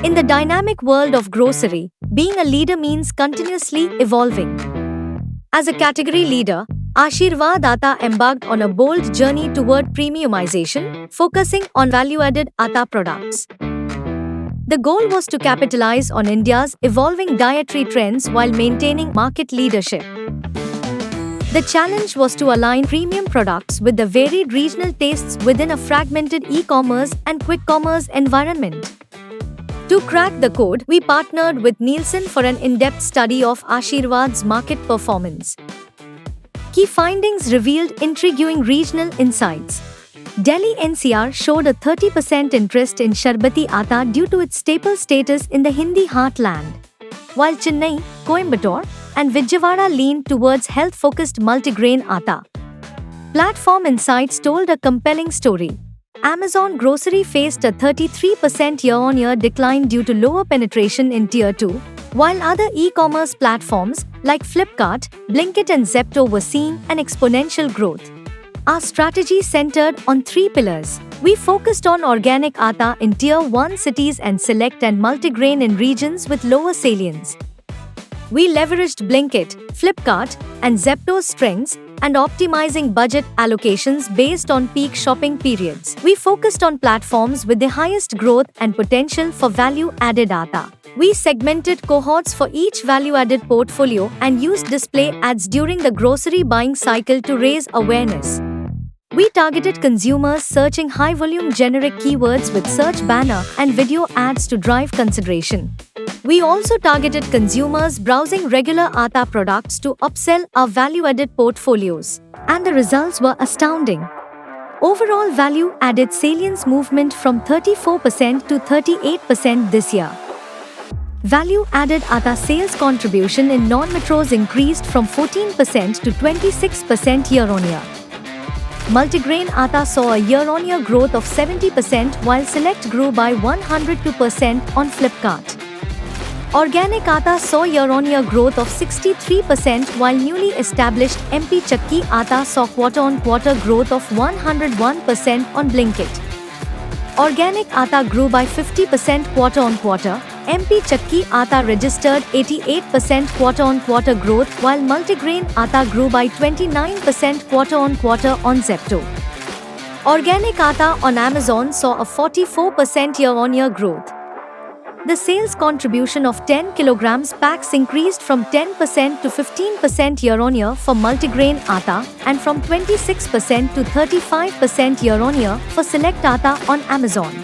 In the dynamic world of grocery, being a leader means continuously evolving. As a category leader, Aashirvaad Atta embarked on a bold journey toward premiumization, focusing on value-added atta products. The goal was to capitalize on India's evolving dietary trends while maintaining market leadership. The challenge was to align premium products with the varied regional tastes within a fragmented e-commerce and quick commerce environment. To crack the code, we partnered with Nielsen for an in-depth study of Aashirvaad's market performance. Key findings revealed intriguing regional insights. Delhi NCR showed a 30% interest in Sharbati Atta due to its staple status in the Hindi heartland, while Chennai, Coimbatore, and Vijayawada leaned towards health-focused multigrain atta. Platform Insights told a compelling story. Amazon Grocery faced a 33% year-on-year decline due to lower penetration in Tier 2, while other e-commerce platforms like Flipkart, Blinkit and Zepto were seeing an exponential growth. Our strategy centered on 3 pillars. We focused on organic atta in Tier 1 cities and select and multigrain in regions with lower salience. We leveraged Blinkit, Flipkart, and Zepto's strengths and optimizing budget allocations based on peak shopping periods. We focused on platforms with the highest growth and potential for value-added atta. We segmented cohorts for each value-added portfolio and used display ads during the grocery buying cycle to raise awareness. We targeted consumers searching high-volume generic keywords with search banner and video ads to drive consideration. We also targeted consumers browsing regular atta products to upsell our value-added portfolios. And the results were astounding. Overall value-added salience movement from 34% to 38% this year. Value-added atta sales contribution in non-metros increased from 14% to 26% year-on-year. Multigrain atta saw a year-on-year growth of 70% while Select grew by 102% on Flipkart. Organic atta saw year-on-year growth of 63% while newly established MP Chakki atta saw quarter-on-quarter growth of 101% on Blinkit. Organic atta grew by 50% quarter-on-quarter. MP Chakki atta registered 88% quarter-on-quarter growth while multigrain atta grew by 29% quarter-on-quarter on Zepto. Organic atta on Amazon saw a 44% year-on-year growth. The sales contribution of 10 kg packs increased from 10% to 15% year-on-year for multigrain atta and from 26% to 35% year-on-year for Select atta on Amazon.